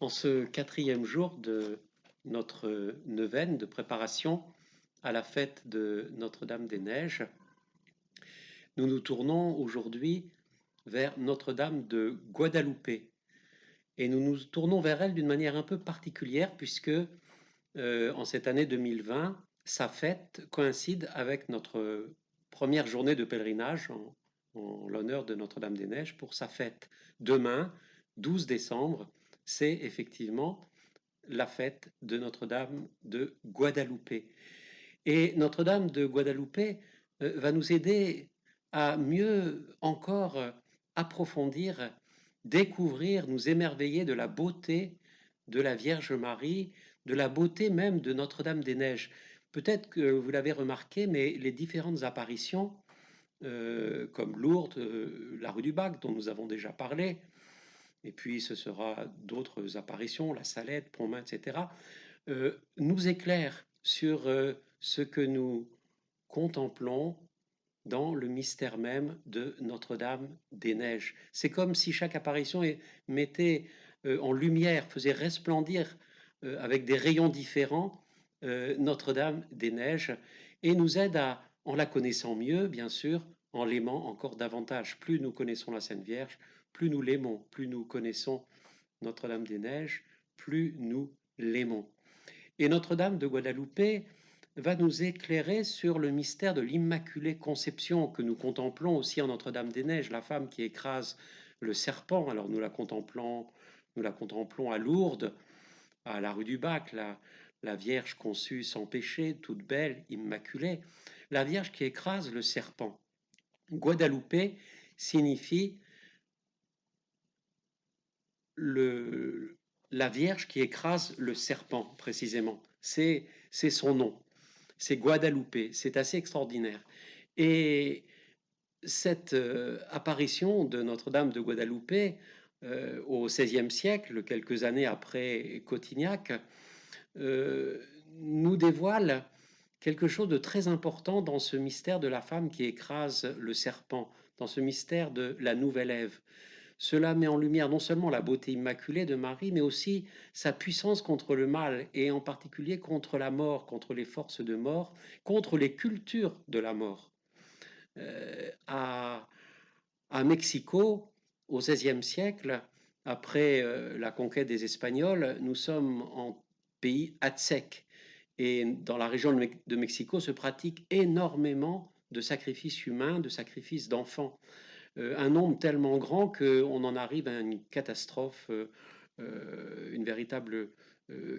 En ce quatrième jour de notre neuvaine de préparation à la fête de Notre-Dame-des-Neiges, nous nous tournons aujourd'hui vers Notre-Dame de Guadalupe. Et nous nous tournons vers elle d'une manière un peu particulière puisque en cette année 2020, sa fête coïncide avec notre première journée de pèlerinage en l'honneur de Notre-Dame-des-Neiges pour sa fête. Demain, 12 décembre, c'est effectivement la fête de Notre-Dame de Guadalupe. Et Notre-Dame de Guadalupe va nous aider à mieux encore approfondir, découvrir, nous émerveiller de la beauté de la Vierge Marie, de la beauté même de Notre-Dame-des-Neiges. Peut-être que vous l'avez remarqué, mais les différentes apparitions, comme Lourdes, la rue du Bac, dont nous avons déjà parlé, et puis ce sera d'autres apparitions, la Salette, Pontmain, etc., nous éclairent sur ce que nous contemplons dans le mystère même de Notre-Dame-des-Neiges. C'est comme si chaque apparition mettait en lumière, faisait resplendir avec des rayons différents Notre-Dame-des-Neiges et nous aide à, en la connaissant mieux, bien sûr, en l'aimant encore davantage. Plus nous connaissons la Sainte Vierge, plus nous l'aimons, plus nous connaissons Notre-Dame-des-Neiges, plus nous l'aimons. Et Notre-Dame de Guadalupe va nous éclairer sur le mystère de l'Immaculée Conception que nous contemplons aussi en Notre-Dame-des-Neiges, la femme qui écrase le serpent. Alors nous la contemplons à Lourdes, à la rue du Bac, la Vierge conçue sans péché, toute belle, immaculée, la Vierge qui écrase le serpent. Guadalupe signifie la Vierge qui écrase le serpent, précisément. C'est son nom. C'est Guadalupe. C'est assez extraordinaire. Et cette apparition de Notre-Dame de Guadalupe au XVIe siècle, quelques années après Cotignac, nous dévoile quelque chose de très important dans ce mystère de la femme qui écrase le serpent, dans ce mystère de la nouvelle Ève. Cela met en lumière non seulement la beauté immaculée de Marie, mais aussi sa puissance contre le mal, et en particulier contre la mort, contre les forces de mort, contre les cultures de la mort. À Mexico, au XVIe siècle, après la conquête des Espagnols, nous sommes en pays aztèque. Et dans la région de Mexico se pratique énormément de sacrifices humains, de sacrifices d'enfants. Un nombre tellement grand qu'on en arrive à une catastrophe, une véritable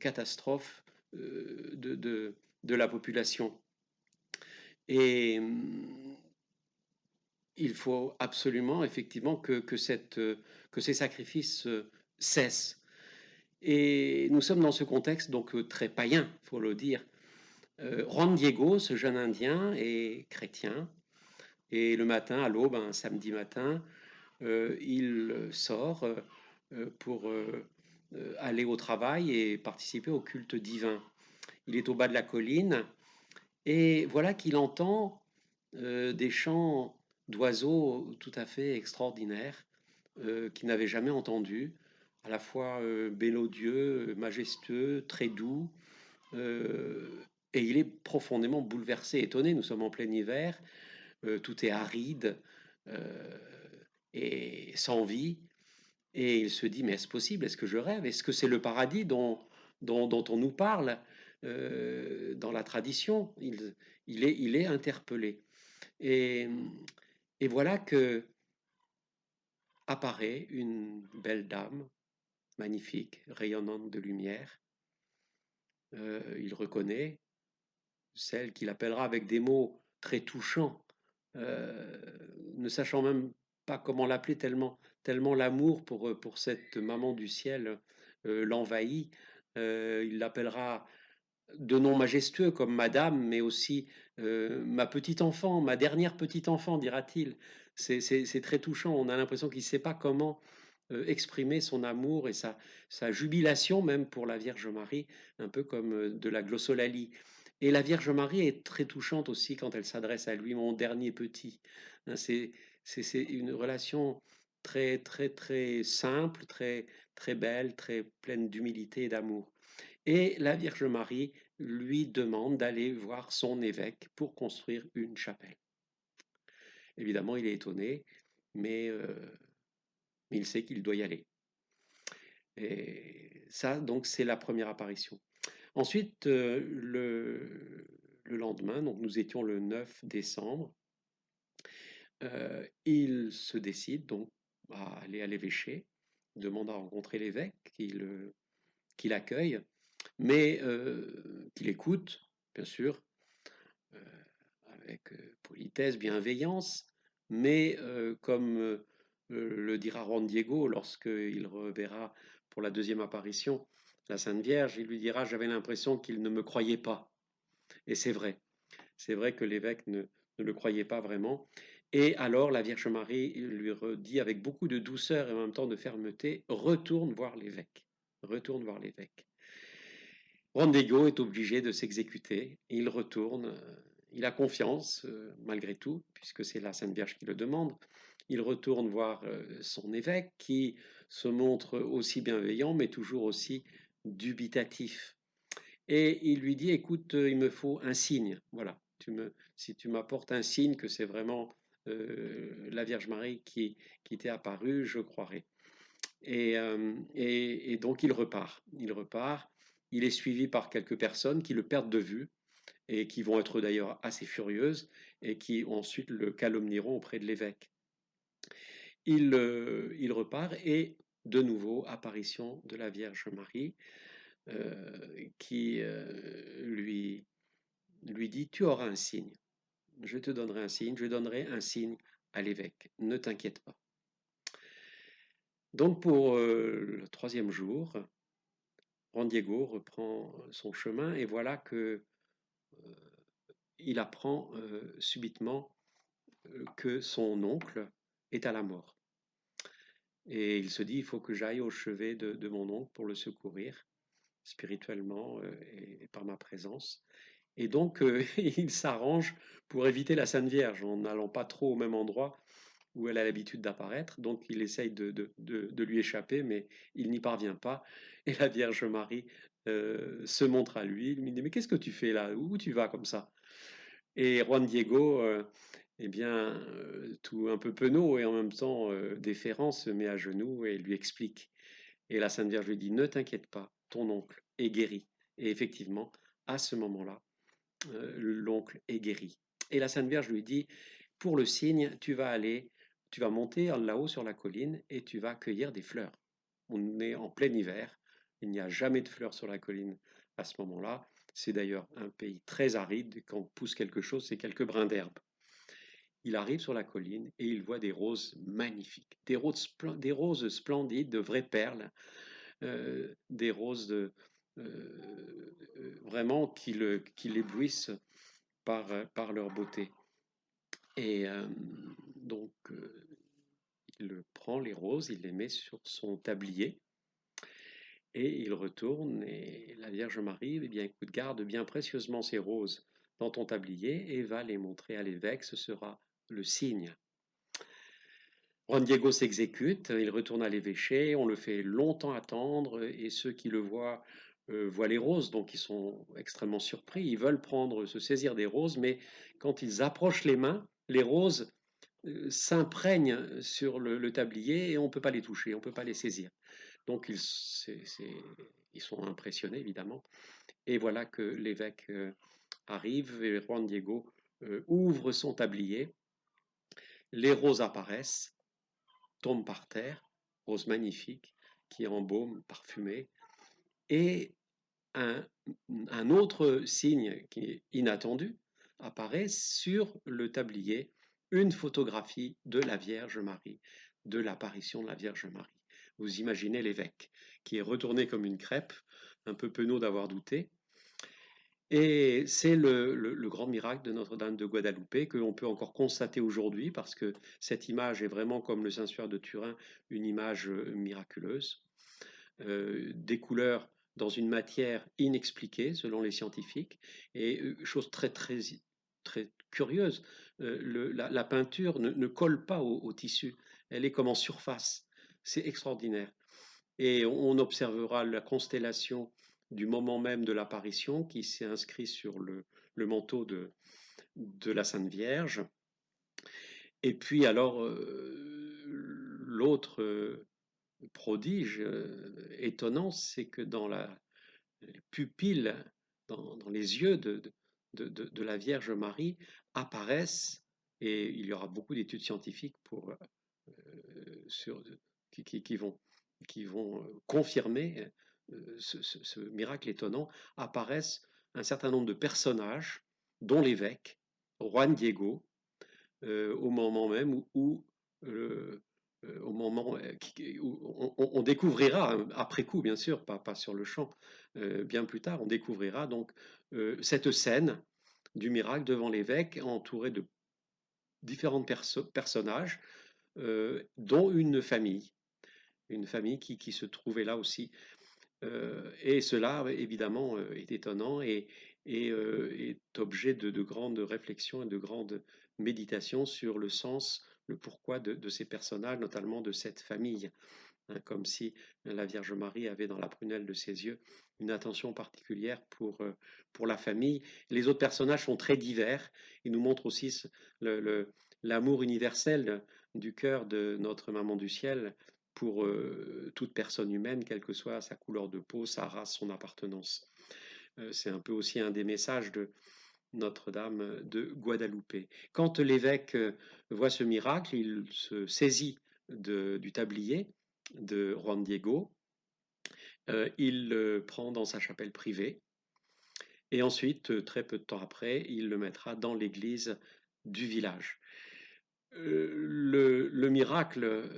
catastrophe de la population. Et il faut absolument, effectivement, que ces sacrifices cessent. Et nous sommes dans ce contexte donc très païen, il faut le dire. Juan Diego, ce jeune Indien, est chrétien. Et le matin, à l'aube, un samedi matin, il sort pour aller au travail et participer au culte divin. Il est au bas de la colline et voilà qu'il entend des chants d'oiseaux tout à fait extraordinaires qu'il n'avait jamais entendus, à la fois mélodieux, majestueux, très doux. Et il est profondément bouleversé, étonné. Nous sommes en plein hiver, tout est aride et sans vie. Et il se dit, mais est-ce possible? Est-ce que je rêve? Est-ce que c'est le paradis dont on nous parle dans la tradition? Il est interpellé. Et, et voilà que apparaît une belle dame, magnifique, rayonnante de lumière. Il reconnaît celle qu'il appellera avec des mots très touchants, ne sachant même pas comment l'appeler tellement l'amour pour cette maman du ciel l'envahit. Il l'appellera de noms majestueux comme Madame, mais aussi ma petite enfant, ma dernière petite enfant, dira-t-il. C'est très touchant. On a l'impression qu'il ne sait pas comment exprimer son amour et sa jubilation même pour la Vierge Marie, un peu comme de la glossolalie. Et la Vierge Marie est très touchante aussi quand elle s'adresse à lui, mon dernier petit. C'est une relation très, très, très simple, très, très belle, très pleine d'humilité et d'amour. Et la Vierge Marie lui demande d'aller voir son évêque pour construire une chapelle. Évidemment, il est étonné, mais il sait qu'il doit y aller. Et ça, donc, c'est la première apparition. Ensuite, le lendemain, donc nous étions le 9 décembre, il se décide donc à aller à l'évêché, demande à rencontrer l'évêque, qu'il accueille, mais qu'il écoute, bien sûr, euh, avec politesse, bienveillance, mais comme le dira Juan Diego lorsqu'il reverra pour la deuxième apparition la Sainte Vierge, il lui dira: j'avais l'impression qu'il ne me croyait pas. Et c'est vrai que l'évêque ne le croyait pas vraiment. Et alors la Vierge Marie lui redit avec beaucoup de douceur et en même temps de fermeté: retourne voir l'évêque, retourne voir l'évêque. Randego est obligé de s'exécuter, il retourne, il a confiance malgré tout, puisque c'est la Sainte Vierge qui le demande. Il retourne voir son évêque qui se montre aussi bienveillant, mais toujours aussi dubitatif. Et il lui dit: écoute, il me faut un signe. Voilà, si tu m'apportes un signe que c'est vraiment la Vierge Marie qui t'est apparue, je croirai. Et donc il repart. Il repart. Il est suivi par quelques personnes qui le perdent de vue et qui vont être d'ailleurs assez furieuses et qui ensuite le calomnieront auprès de l'évêque. Il repart et de nouveau apparition de la Vierge Marie qui lui dit: tu auras un signe. Je te donnerai un signe. Je donnerai un signe à l'évêque. Ne t'inquiète pas. Donc pour le troisième jour, Juan Diego reprend son chemin et voilà que il apprend subitement que son oncle est à la mort. Et il se dit: il faut que j'aille au chevet de mon oncle pour le secourir spirituellement et par ma présence. Et donc il s'arrange pour éviter la Sainte Vierge en n'allant pas trop au même endroit où elle a l'habitude d'apparaître. Donc il essaye de lui échapper, mais il n'y parvient pas. Et la Vierge Marie se montre à lui. Il lui dit: mais qu'est-ce que tu fais là? Où tu vas comme ça? Et Juan Diego, eh bien, tout un peu penaud et en même temps déférent, se met à genoux et lui explique. Et la Sainte Vierge lui dit: ne t'inquiète pas, ton oncle est guéri. Et effectivement, à ce moment-là, l'oncle est guéri. Et la Sainte Vierge lui dit: pour le signe, tu vas monter là-haut sur la colline et tu vas cueillir des fleurs. On est en plein hiver, il n'y a jamais de fleurs sur la colline à ce moment-là. C'est d'ailleurs un pays très aride, quand pousse quelque chose, c'est quelques brins d'herbe. Il arrive sur la colline et il voit des roses magnifiques, des roses splendides, de vraies perles, des roses vraiment qui l'éblouissent par leur beauté. Et donc, il prend les roses, il les met sur son tablier et il retourne et la Vierge Marie, eh bien, écoute, garde bien précieusement ces roses dans ton tablier et va les montrer à l'évêque, ce sera le signe. Juan Diego s'exécute, il retourne à l'évêché, on le fait longtemps attendre et ceux qui le voient voient les roses, donc ils sont extrêmement surpris, ils veulent se saisir des roses, mais quand ils approchent les mains, les roses s'imprègnent sur le tablier et on ne peut pas les toucher, on ne peut pas les saisir. Donc ils sont impressionnés évidemment. Et voilà que l'évêque arrive et Juan Diego ouvre son tablier, les roses apparaissent, tombent par terre, roses magnifiques qui embaument, parfumées, et un, un autre signe qui est inattendu apparaît sur le tablier, une photographie de la Vierge Marie, de l'apparition de la Vierge Marie. Vous imaginez l'évêque qui est retourné comme une crêpe, un peu penaud d'avoir douté. Et c'est le grand miracle de Notre-Dame de Guadalupe que l'on peut encore constater aujourd'hui parce que cette image est vraiment comme le Saint-Suaire de Turin, une image miraculeuse. Des couleurs dans une matière inexpliquée selon les scientifiques. Et chose très curieuse, la peinture ne colle pas au tissu, elle est comme en surface. C'est extraordinaire. et on observera la constellation du moment même de l'apparition qui s'est inscrit sur le manteau de la Sainte Vierge. Et puis alors, l'autre prodige étonnant, c'est que dans les pupilles, dans les yeux de la Vierge Marie, apparaissent, et il y aura beaucoup d'études scientifiques sur, qui vont, confirmer ce miracle étonnant, apparaissent un certain nombre de personnages, dont l'évêque, Juan Diego, au moment même au moment où on découvrira, après coup bien sûr, pas sur le champ, bien plus tard, on découvrira donc cette scène du miracle devant l'évêque, entouré de différents personnages, dont une famille qui se trouvait là aussi. Et cela, évidemment, est étonnant et est objet de grandes réflexions et de grandes méditations sur le sens, le pourquoi de ces personnages, notamment de cette famille, hein, comme si la Vierge Marie avait dans la prunelle de ses yeux une attention particulière pour la famille. Les autres personnages sont très divers. Ils nous montrent aussi l'amour universel du cœur de notre Maman du Ciel pour toute personne humaine, quelle que soit sa couleur de peau, sa race, son appartenance. C'est un peu aussi un des messages de Notre-Dame de Guadalupe. Quand l'évêque voit ce miracle, il se saisit du tablier de Juan Diego, il le prend dans sa chapelle privée, et ensuite, très peu de temps après, il le mettra dans l'église du village. Le miracle,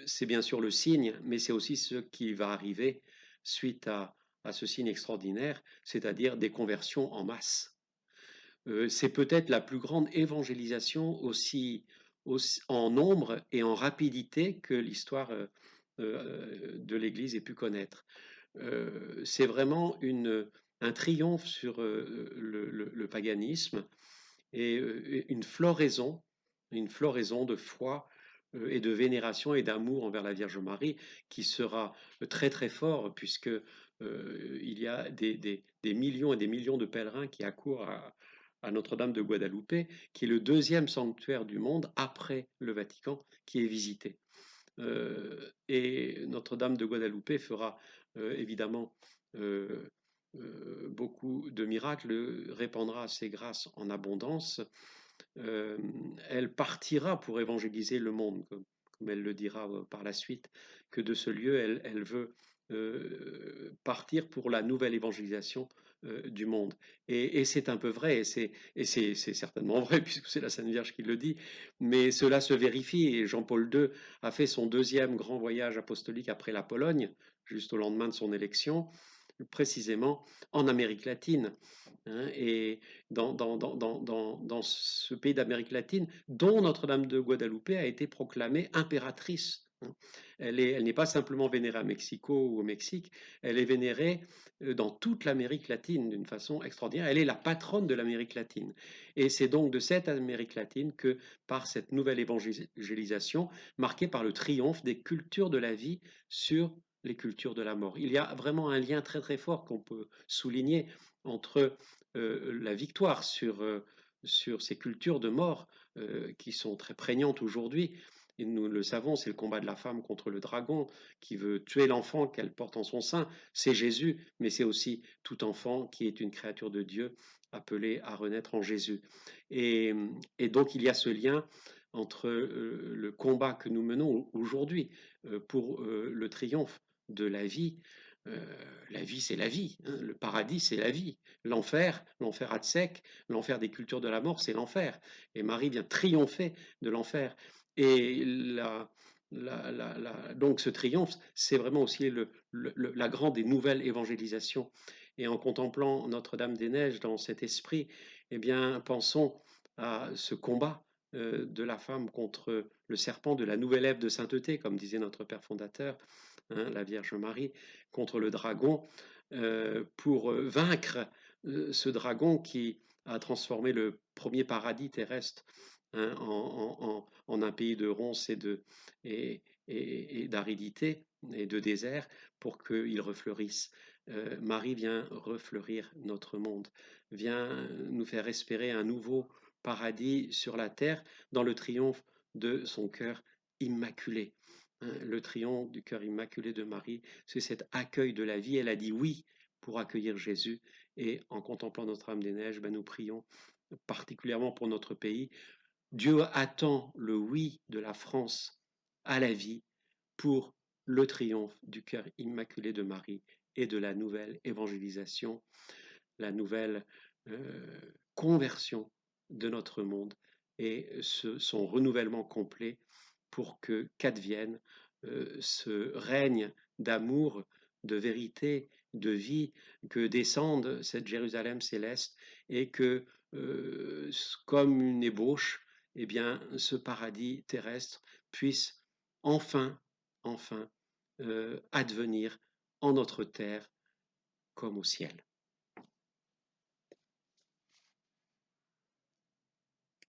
c'est bien sûr le signe, mais c'est aussi ce qui va arriver suite à ce signe extraordinaire, c'est-à-dire des conversions en masse. C'est peut-être la plus grande évangélisation aussi en nombre et en rapidité que l'histoire de l'Église ait pu connaître. C'est vraiment un triomphe sur le paganisme et une floraison de foi et de vénération et d'amour envers la Vierge Marie qui sera très très fort puisque il y a des millions et des millions de pèlerins qui accourent à Notre-Dame de Guadalupe, qui est le deuxième sanctuaire du monde après le Vatican qui est visité. Et Notre-Dame de Guadalupe fera évidemment euh, beaucoup de miracles, répandra ses grâces en abondance. Euh, Elle partira pour évangéliser le monde, comme elle le dira par la suite, que de ce lieu, elle veut partir pour la nouvelle évangélisation du monde. Et c'est un peu vrai, et c'est certainement vrai, puisque c'est la Sainte Vierge qui le dit, mais cela se vérifie, et Jean-Paul II a fait son deuxième grand voyage apostolique après la Pologne, juste au lendemain de son élection, précisément en Amérique latine, hein, et dans ce pays d'Amérique latine, dont Notre-Dame de Guadalupe a été proclamée impératrice, hein. Elle n'est pas simplement vénérée à Mexico ou au Mexique, elle est vénérée dans toute l'Amérique latine d'une façon extraordinaire. Elle est la patronne de l'Amérique latine. Et c'est donc de cette Amérique latine que, par cette nouvelle évangélisation, marquée par le triomphe des cultures de la vie sur les cultures de la mort. Il y a vraiment un lien très très fort qu'on peut souligner entre la victoire sur ces cultures de mort qui sont très prégnantes aujourd'hui. Et nous le savons, c'est le combat de la femme contre le dragon qui veut tuer l'enfant qu'elle porte en son sein. C'est Jésus, mais c'est aussi tout enfant qui est une créature de Dieu appelée à renaître en Jésus. Et, et donc il y a ce lien entre le combat que nous menons aujourd'hui pour le triomphe de la vie. La vie, c'est la vie, hein. Le paradis, c'est la vie. L'enfer Hatzek, l'enfer des cultures de la mort, c'est l'enfer. Et Marie vient triompher de l'enfer. Et donc ce triomphe, c'est vraiment aussi la grande et nouvelle évangélisation. Et en contemplant Notre-Dame-des-Neiges dans cet esprit, eh bien, pensons à ce combat de la femme contre le serpent, de la nouvelle Ève de sainteté, comme disait notre Père fondateur, hein, la Vierge Marie, contre le dragon, pour vaincre ce dragon qui a transformé le premier paradis terrestre, hein, en un pays de ronces et d'aridité et de désert pour qu'il refleurisse. Marie vient refleurir notre monde, vient nous faire espérer un nouveau paradis sur la terre dans le triomphe de son cœur immaculé. Hein. Le triomphe du cœur immaculé de Marie, c'est cet accueil de la vie. Elle a dit oui pour accueillir Jésus. Et en contemplant Notre-Dame des Neiges, ben nous prions particulièrement pour notre pays. Dieu attend le oui de la France à la vie pour le triomphe du cœur immaculé de Marie et de la nouvelle évangélisation, la nouvelle conversion de notre monde et son renouvellement complet pour que qu'advienne ce règne d'amour, de vérité, de vie, que descende cette Jérusalem céleste et que, comme une ébauche, eh bien, ce paradis terrestre puisse enfin, enfin, advenir en notre terre comme au ciel.